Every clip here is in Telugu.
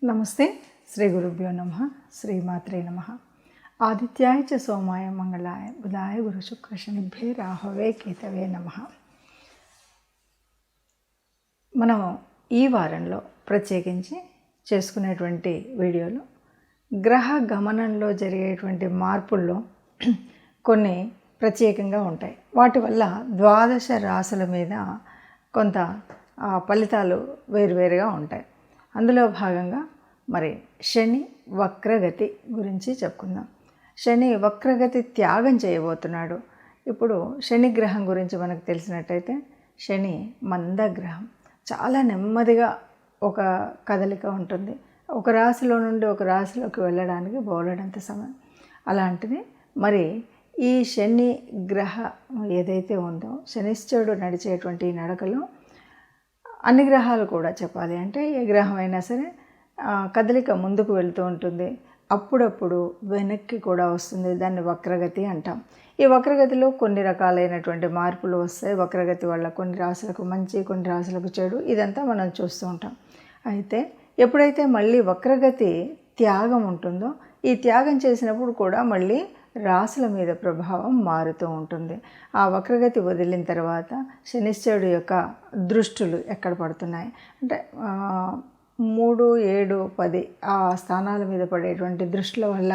నమస్తే. శ్రీ గురుభ్యో నమః. శ్రీమాత్రే నమః. ఆదిత్యాయ చ సోమాయ మంగళాయ బుధాయ గురు శుక్ర శనిభ్యే రాహవే కేతవే నమః. మనం ఈ వారంలో ప్రత్యేకించి చేసుకునేటువంటి వీడియోలో గ్రహ గమనంలో జరిగేటువంటి మార్పుల్లో కొన్ని ప్రత్యేకంగా ఉంటాయి. వాటి వల్ల ద్వాదశ రాశుల మీద కొంత ఫలితాలు వేరువేరుగా ఉంటాయి. అందులో భాగంగా మరి శని వక్రగతి గురించి చెప్పుకుందాం. శని వక్రగతి త్యాగం చేయబోతున్నాడు. ఇప్పుడు శని గ్రహం గురించి మనకు తెలిసినట్టయితే శని మందగ్రహం, చాలా నెమ్మదిగా ఒక కదలిక ఉంటుంది. ఒక రాశిలో నుండి ఒక రాశిలోకి వెళ్ళడానికి బోలెడంత సమయం. అలాంటిది మరి ఈ శని గ్రహ ఏదైతే ఉందో శనిశ్చరుడు నడిచేటువంటి నడకలో అన్ని గ్రహాలు కూడా చెప్పాలి అంటే ఏ గ్రహం అయినా సరే కదలిక ముందుకు వెళుతూ ఉంటుంది, అప్పుడప్పుడు వెనక్కి కూడా వస్తుంది. దాన్ని వక్రగతి అంటాం. ఈ వక్రగతిలో కొన్ని రకాలైనటువంటి మార్పులు వస్తాయి. వక్రగతి వల్ల కొన్ని రాశులకు మంచి, కొన్ని రాశులకు చెడు, ఇదంతా మనం చూస్తూ ఉంటాం. అయితే ఎప్పుడైతే మళ్ళీ వక్రగతి త్యాగం ఉంటుందో ఈ త్యాగం చేసినప్పుడు కూడా మళ్ళీ రాశుల మీద ప్రభావం మారుతూ ఉంటుంది. ఆ వక్రగతి వదిలిన తర్వాత శనిశ్చరుడు యొక్క దృష్టులు ఎక్కడ పడుతున్నాయి అంటే 3, 7, 10 ఆ స్థానాల మీద పడేటువంటి దృష్టిల వల్ల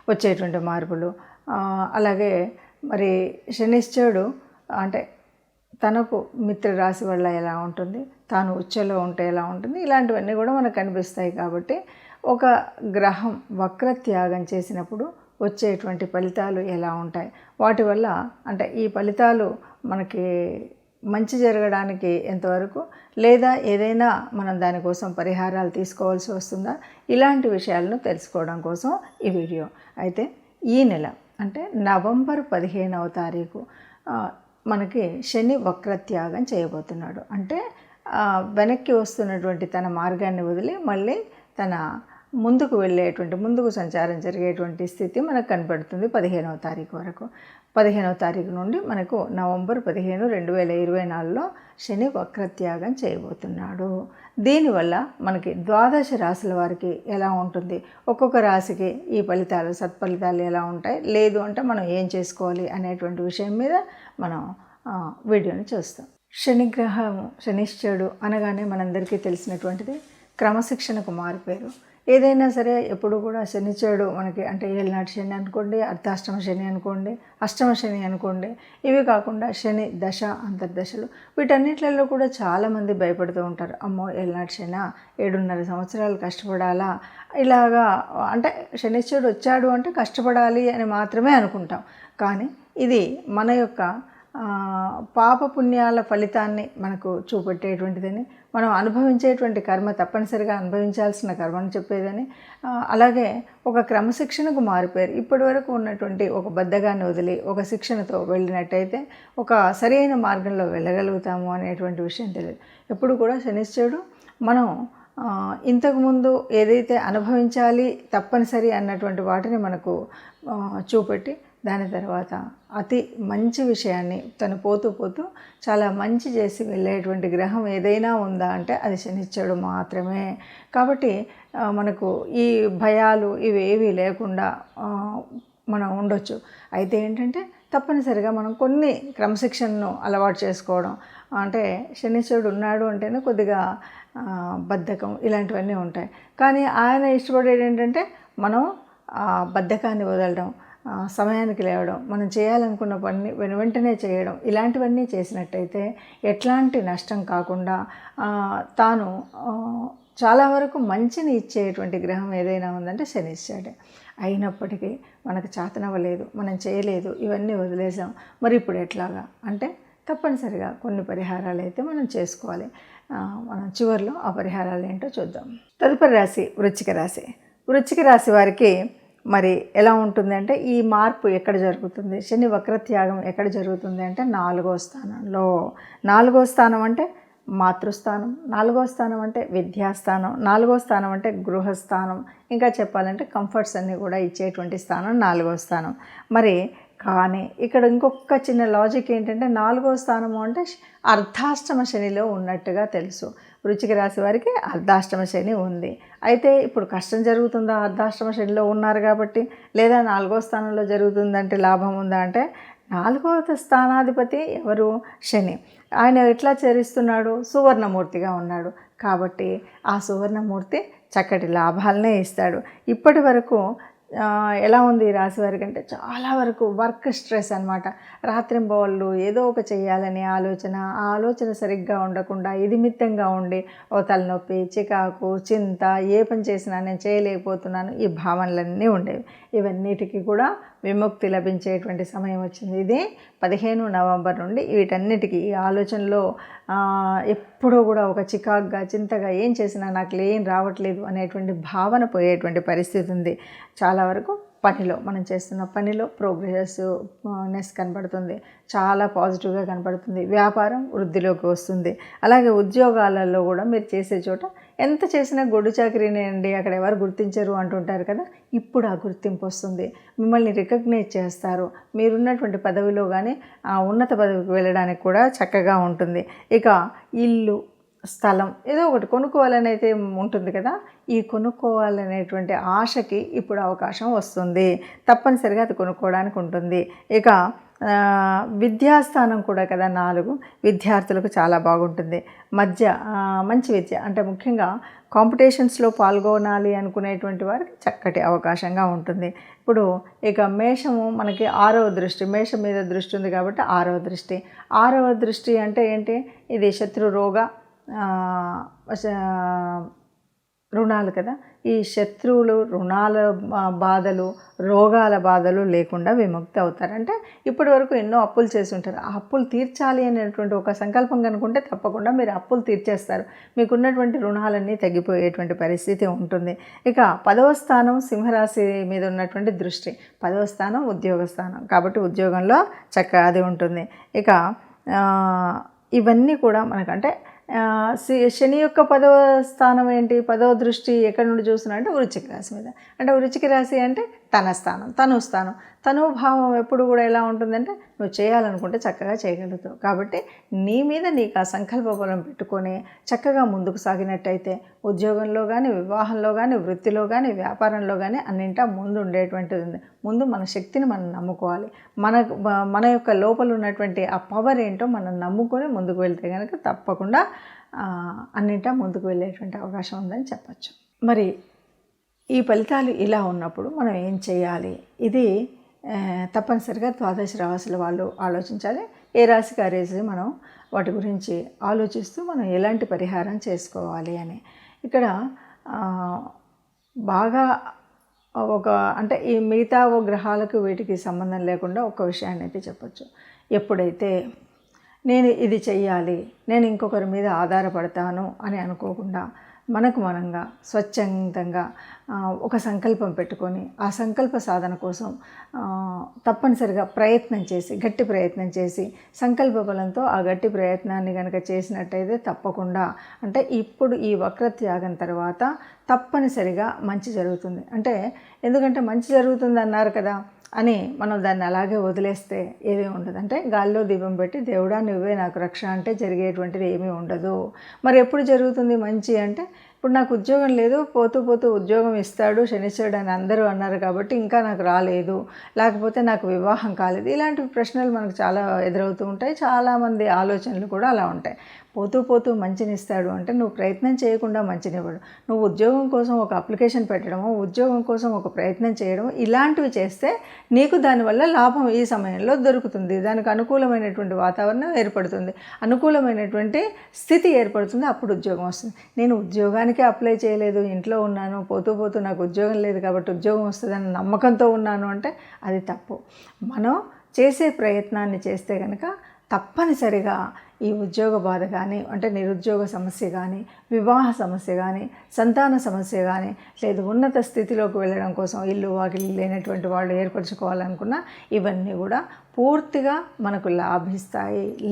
వచ్చేటువంటి మార్పులు, అలాగే మరి శనిశ్చరుడు అంటే తనకు మిత్రరాశి వల్ల ఎలా ఉంటుంది, తాను ఉచ్చలో ఉంటే ఎలా ఉంటుంది, ఇలాంటివన్నీ కూడా మనకు కనిపిస్తాయి. కాబట్టి ఒక గ్రహం వక్రత్యాగం చేసినప్పుడు వచ్చేటువంటి ఫలితాలు ఎలా ఉంటాయి, వాటి వల్ల అంటే ఈ ఫలితాలు మనకి మంచి జరగడానికి ఎంతవరకు, లేదా ఏదైనా మనం దానికోసం పరిహారాలు తీసుకోవాల్సి వస్తుందా, ఇలాంటి విషయాలను తెలుసుకోవడం కోసం ఈ వీడియో. అయితే ఈ నెల అంటే నవంబర్ 15వ తారీఖు మనకి శని వక్రత్యాగం చేయబోతున్నాడు. అంటే వెనక్కి వస్తున్నటువంటి తన మార్గాన్ని వదిలి మళ్ళీ తన ముందుకు వెళ్ళేటువంటి, ముందుకు సంచారం జరిగేటువంటి స్థితి మనకు కనపడుతుంది 15వ తారీఖు వరకు. 15వ తారీఖు నుండి మనకు నవంబర్ 15, 2024లో శని వక్రత్యాగం చేయబోతున్నాడు. దీనివల్ల మనకి ద్వాదశ రాశుల వారికి ఎలా ఉంటుంది, ఒక్కొక్క రాశికి ఈ ఫలితాలు సత్ఫలితాలు ఎలా ఉంటాయి, లేదు అంటే మనం ఏం చేసుకోవాలి అనేటువంటి విషయం మీద మనం వీడియోని చూస్తాం. శనిగ్రహము శనిశ్చరుడు అనగానే మనందరికీ తెలిసినటువంటిది క్రమశిక్షణకు మారిపోయారు. ఏదైనా సరే ఎప్పుడు కూడా శనిశ్చరుడు మనకి అంటే ఏళ్ళనాటి శని అనుకోండి, అర్ధాష్టమ శని అనుకోండి, అష్టమ శని అనుకోండి, ఇవి కాకుండా శని దశ అంతర్దశలు, వీటన్నిటిలో కూడా చాలామంది భయపడుతూ ఉంటారు. అమ్మో ఏళ్ళనాటి శని 7.5 సంవత్సరాలు కష్టపడాలా, ఇలాగా అంటే శనిశ్చరుడు వచ్చాడు అంటే కష్టపడాలి అని మాత్రమే అనుకుంటాం. కానీ ఇది మన యొక్క పాపపుణ్యాల ఫలితాన్ని మనకు చూపెట్టేటువంటిదని, మనం అనుభవించేటువంటి కర్మ తప్పనిసరిగా అనుభవించాల్సిన కర్మను చెప్పేదని, అలాగే ఒక క్రమశిక్షణకు మారిపోయారు. ఇప్పటి వరకు ఉన్నటువంటి ఒక బద్ధగాన్ని వదిలి ఒక శిక్షణతో వెళ్ళినట్టయితే ఒక సరైన మార్గంలో వెళ్ళగలుగుతాము అనేటువంటి విషయం తెలియదు. ఎప్పుడు కూడా శనిశ్చరుడు మనం ఇంతకుముందు ఏదైతే అనుభవించాలి తప్పనిసరి అన్నటువంటి వాటిని మనకు చూపెట్టి దాని తర్వాత అతి మంచి విషయాన్ని తను పోతూ పోతూ చాలా మంచి చేసి వెళ్ళేటువంటి గ్రహం ఏదైనా ఉందా అంటే అది శనిశ్చరుడు మాత్రమే. కాబట్టి మనకు ఈ భయాలు ఇవేవి లేకుండా మనం ఉండొచ్చు. అయితే ఏంటంటే తప్పనిసరిగా మనం కొన్ని క్రమశిక్షణను అలవాటు చేసుకోవడం, అంటే శనిశ్చరుడు ఉన్నాడు అంటేనే కొద్దిగా బద్ధకం ఇలాంటివన్నీ ఉంటాయి. కానీ ఆయన ఇష్టపడేది ఏంటంటే మనం బద్ధకాన్ని వదలడం, సమయానికి లేవడం, మనం చేయాలనుకున్న పని వెంటనే చేయడం, ఇలాంటివన్నీ చేసినట్టయితే ఎట్లాంటి నష్టం కాకుండా తాను చాలా వరకు మంచిని ఇచ్చేటువంటి గ్రహం ఏదైనా ఉందంటే శనిశ్చరుడే. అయినప్పటికీ మనకు చేతనవ్వలేదు, మనం చేయలేదు, ఇవన్నీ వదిలేసాం, మరి ఇప్పుడు ఎట్లాగా అంటే తప్పనిసరిగా కొన్ని పరిహారాలు అయితే మనం చేసుకోవాలి. మనం చివరిలో ఆ పరిహారాలు ఏంటో చూద్దాం. తదుపరి రాశి వృశ్చిక రాశి. వృశ్చిక రాశి వారికి మరి ఎలా ఉంటుంది అంటే ఈ మార్పు ఎక్కడ జరుగుతుంది, శని వక్రత్యాగం ఎక్కడ జరుగుతుంది అంటే 4వ స్థానంలో. 4వ స్థానం అంటే మాతృస్థానం, 4వ స్థానం అంటే విద్యాస్థానం, 4వ స్థానం అంటే గృహస్థానం, ఇంకా చెప్పాలంటే కంఫర్ట్స్ అన్నీ కూడా ఇచ్చేటువంటి స్థానం 4వ స్థానం. మరి కానీ ఇక్కడ ఇంకొక చిన్న లాజిక్ ఏంటంటే 4వ స్థానము అంటే అర్ధాష్టమ శనిలో ఉన్నట్టుగా తెలుసు. వృశ్చిక రాశి వారికి అర్ధాష్టమ శని ఉంది. అయితే ఇప్పుడు కష్టం జరుగుతుందా అర్ధాష్టమ శనిలో ఉన్నారు కాబట్టి, లేదా 4వ స్థానంలో జరుగుతుందంటే లాభం ఉందా అంటే 4వ స్థానాధిపతి ఎవరు? శని. ఆయన ఎట్లా చరిస్తున్నాడు? సువర్ణమూర్తిగా ఉన్నాడు కాబట్టి ఆ సువర్ణమూర్తి చక్కటి లాభాలనే ఇస్తాడు. ఇప్పటి వరకు ఎలా ఉంది ఈ రాశి వారికి అంటే చాలా వరకు వర్క్ స్ట్రెస్ అనమాట. రాత్రింబవళ్ళు ఏదో ఒక చేయాలని ఆలోచన, ఆ ఆలోచన సరిగ్గా ఉండకుండా ఇదిమిత్తంగా ఉండి ఓ తలనొప్పి, చికాకు, చింత, ఏ పని చేసినా నేను చేయలేకపోతున్నాను, ఈ భావనలన్నీ ఉండేవి. ఇవన్నిటికీ కూడా విముక్తి లభించేటువంటి సమయం వచ్చింది. ఇది 15 నవంబర్ నుండి వీటన్నిటికీ ఈ ఆలోచనలో ఎప్పుడూ కూడా ఒక చికాకుగా, చింతగా ఏం చేసినా నాకు ఏం రావట్లేదు అనేటువంటి భావన పోయేటువంటి పరిస్థితి ఉంది. చాలా వరకు పనిలో మనం చేస్తున్న పనిలో ప్రోగ్రెసివ్నెస్ కనబడుతుంది, చాలా పాజిటివ్గా కనబడుతుంది. వ్యాపారం వృద్ధిలోకి వస్తుంది. అలాగే ఉద్యోగాలలో కూడా మీరు చేసే చోట ఎంత చేసినా గొడ్డు చాకరీనే అండి, అక్కడ ఎవరు గుర్తించరు అంటుంటారు కదా, ఇప్పుడు ఆ గుర్తింపు వస్తుంది. మిమ్మల్ని రికగ్నైజ్ చేస్తారు. మీరున్నటువంటి పదవిలో కానీ ఆ ఉన్నత పదవికి వెళ్ళడానికి కూడా చక్కగా ఉంటుంది. ఇక ఇల్లు, స్థలం ఏదో ఒకటి కొనుక్కోవాలని అయితే ఉంటుంది కదా, ఈ కొనుక్కోవాలనేటువంటి ఆశకి ఇప్పుడు అవకాశం వస్తుంది. తప్పనిసరిగా అది కొనుక్కోవడానికి ఉంటుంది. ఇక విద్యాస్థానం కూడా కదా 4, విద్యార్థులకు చాలా బాగుంటుంది. మంచి విద్య అంటే ముఖ్యంగా కాంపిటీషన్స్లో పాల్గొనాలి అనుకునేటువంటి వారికి చక్కటి అవకాశంగా ఉంటుంది. ఇప్పుడు ఇక మేషము మనకి 6వ దృష్టి, మేషం మీద దృష్టి ఉంది కాబట్టి 6వ దృష్టి అంటే ఏంటి? ఇది శత్రు రోగ రుణాలు కదా. ఈ శత్రువులు, రుణాల బాధలు, రోగాల బాధలు లేకుండా విముక్తి అవుతారు. అంటే ఇప్పటి వరకు ఎన్నో అప్పులు చేసి ఉంటారు. ఆ అప్పులు తీర్చాలి అనేటువంటి ఒక సంకల్పం కనుకుంటే తప్పకుండా మీరు అప్పులు తీర్చేస్తారు. మీకున్నటువంటి రుణాలన్నీ తగ్గిపోయేటువంటి పరిస్థితి ఉంటుంది. ఇక 10వ స్థానం సింహరాశి మీద ఉన్నటువంటి దృష్టి, 10వ స్థానం ఉద్యోగ స్థానం కాబట్టి ఉద్యోగంలో చక్కగా అది ఉంటుంది. ఇక ఇవన్నీ కూడా మనకంటే శని యొక్క 10వ స్థానం ఏంటి? 10వ దృష్టి ఎక్కడి నుండి చూస్తున్నా అంటే వృశ్చిక రాశి మీద. అంటే వృశ్చిక రాశి అంటే తన స్థానం, తనుభావం ఎప్పుడు కూడా ఎలా ఉంటుందంటే నువ్వు చేయాలనుకుంటే చక్కగా చేయగలుగుతావు. కాబట్టి నీ మీద నీకు ఆ సంకల్ప బలం పెట్టుకొని చక్కగా ముందుకు సాగినట్టయితే ఉద్యోగంలో కానీ, వివాహంలో కానీ, వృత్తిలో కానీ, వ్యాపారంలో కానీ అన్నింటా ముందు ఉండేటువంటిది ఉంది. ముందు మన శక్తిని మనం నమ్ముకోవాలి. మన యొక్క లోపల ఉన్నటువంటి ఆ పవర్ ఏంటో మనం నమ్ముకొని ముందుకు వెళ్తే కనుక తప్పకుండా అన్నింటా ముందుకు వెళ్ళేటువంటి అవకాశం ఉందని చెప్పచ్చు. మరి ఈ ఫలితాలు ఇలా ఉన్నప్పుడు మనం ఏం చేయాలి? ఇది తప్పనిసరిగా ద్వాదశ రాశుల వాళ్ళు ఆలోచించాలి. ఏ రాశికి ఆ రాశి మనం వాటి గురించి ఆలోచిస్తూ మనం ఎలాంటి పరిహారం చేసుకోవాలి అని. ఇక్కడ బాగా అంటే ఈ మిగతా గ్రహాలకు వీటికి సంబంధం లేకుండా ఒక విషయాన్ని అయితే చెప్పచ్చు. ఎప్పుడైతే నేను ఇది చెయ్యాలి, నేను ఇంకొకరి మీద ఆధారపడతాను అని అనుకోకుండా మనకు మనంగా స్వచ్ఛందంగా ఒక సంకల్పం పెట్టుకొని ఆ సంకల్ప సాధన కోసం తప్పనిసరిగా గట్టి ప్రయత్నం చేసి సంకల్ప బలంతో ఆ గట్టి ప్రయత్నాన్ని కనుక చేసినట్టయితే తప్పకుండా అంటే ఇప్పుడు ఈ వక్రత్యాగం తర్వాత తప్పనిసరిగా మంచి జరుగుతుంది. అంటే ఎందుకంటే మంచి జరుగుతుంది అన్నారు కదా అని మనం దాన్ని అలాగే వదిలేస్తే ఏమీ ఉండదు. అంటే గాల్లో దీపం పెట్టి దేవుడా నువ్వే నాకు రక్ష అంటే జరిగేటువంటిది ఏమీ ఉండదు. మరి ఎప్పుడు జరుగుతుంది మంచి అంటే ఇప్పుడు నాకు ఉద్యోగం లేదు, పోతూ ఉద్యోగం ఇస్తాడు శనిశ్చరుడు అని అందరూ అన్నారు కాబట్టి ఇంకా నాకు రాలేదు, లేకపోతే నాకు వివాహం కాలేదు, ఇలాంటి ప్రశ్నలు మనకు చాలా ఎదురవుతూ ఉంటాయి. చాలామంది ఆలోచనలు కూడా అలా ఉంటాయి. పోతూ మంచినిస్తాడు అంటే నువ్వు ప్రయత్నం చేయకుండా మంచినివ్వడు. నువ్వు ఉద్యోగం కోసం ఒక అప్లికేషన్ పెట్టడము, ఉద్యోగం కోసం ఒక ప్రయత్నం చేయడం ఇలాంటివి చేస్తే నీకు దానివల్ల లాభం ఈ సమయంలో దొరుకుతుంది. దానికి అనుకూలమైనటువంటి వాతావరణం ఏర్పడుతుంది, అనుకూలమైనటువంటి స్థితి ఏర్పడుతుంది, అప్పుడు ఉద్యోగం వస్తుంది. నేను ఉద్యోగానికి అప్లై చేయలేదు, ఇంట్లో ఉన్నాను, పోతూ నాకు ఉద్యోగం లేదు కాబట్టి ఉద్యోగం వస్తుందని నమ్మకంతో ఉన్నాను అంటే అది తప్పు. మనం చేసే ప్రయత్నాన్ని చేస్తే కనుక తప్పనిసరిగా ఈ ఉద్యోగ బాధ కానీ అంటే నిరుద్యోగ సమస్య కానీ, వివాహ సమస్య కానీ, సంతాన సమస్య కానీ, లేదు ఉన్నత స్థితిలోకి వెళ్ళడం కోసం ఇల్లు వాకిలి లేనటువంటి వాళ్ళు ఏర్పరచుకోవాలనుకున్నా ఇవన్నీ కూడా పూర్తిగా మనకు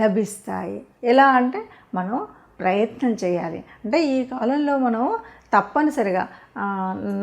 లభిస్తాయి. ఎలా అంటే మనం ప్రయత్నం చేయాలి. అంటే ఈ కాలంలో మనం తప్పనిసరిగా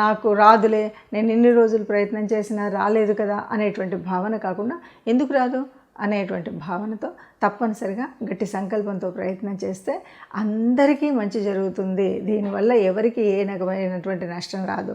నాకు రాదులే, నేను ఇన్ని రోజులు ప్రయత్నం చేసినా రాలేదు కదా అనేటువంటి భావన కాకుండా ఎందుకు రాదు అనేటువంటి భావనతో తప్పనిసరిగా గట్టి సంకల్పంతో ప్రయత్నం చేస్తే అందరికీ మంచి జరుగుతుంది. దీనివల్ల ఎవరికి ఏ రకమైనటువంటి నష్టం రాదు.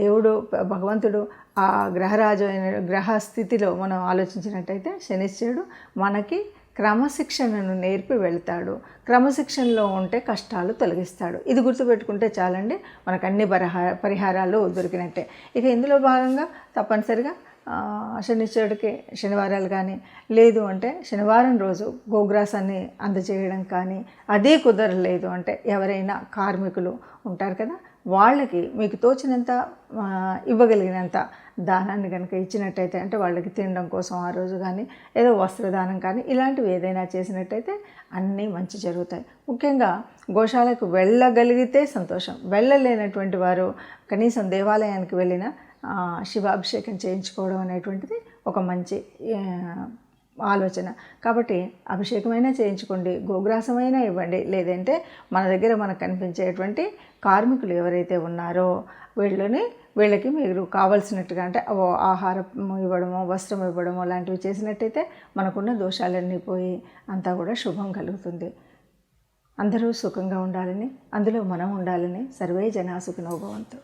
దేవుడు భగవంతుడు ఆ గ్రహరాజు అయిన గ్రహ స్థితిలో మనం ఆలోచించినట్టయితే శనిశ్చరుడు మనకి క్రమశిక్షణను నేర్పి వెళ్తాడు. క్రమశిక్షణలో ఉంటే కష్టాలు తొలగిస్తాడు. ఇది గుర్తుపెట్టుకుంటే చాలండి, మనకు అన్ని పరిహారాలు దొరికినట్టే. ఇక ఇందులో భాగంగా తప్పనిసరిగా శనిశ్చరుడికి శనివారాలు కానీ, లేదు అంటే శనివారం రోజు గోగ్రాసాన్ని అందజేయడం కానీ, అదే కుదరలేదు అంటే ఎవరైనా కార్మికులు ఉంటారు కదా, వాళ్ళకి మీకు తోచినంత ఇవ్వగలిగినంత దానాన్ని కనుక ఇచ్చినట్టయితే, అంటే వాళ్ళకి తినడం కోసం ఆ రోజు కానీ, ఏదో వస్త్రదానం కానీ, ఇలాంటివి ఏదైనా చేసినట్టయితే అన్నీ మంచి జరుగుతాయి. ముఖ్యంగా గోశాలకు వెళ్ళగలిగితే సంతోషం. వెళ్ళలేనటువంటి వారు కనీసం దేవాలయానికి వెళ్ళిన శివాభిషేకం చేయించుకోవడం అనేటువంటిది ఒక మంచి ఆలోచన. కాబట్టి అభిషేకమైనా చేయించుకోండి, గోగ్రాసమైనా ఇవ్వండి, లేదంటే మన దగ్గర మనకు కనిపించేటువంటి కార్మికులు ఎవరైతే ఉన్నారో వీళ్ళకి మీరు కావాల్సినట్టుగా, అంటే ఆహారం ఇవ్వడమో వస్త్రం ఇవ్వడమో లాంటివి చేసినట్టయితే మనకున్న దోషాలన్నీ పోయి అంతా కూడా శుభం కలుగుతుంది. అందరూ సుఖంగా ఉండాలని, అందులో మనం ఉండాలని. సర్వే జనా సుఖినో భవంతు.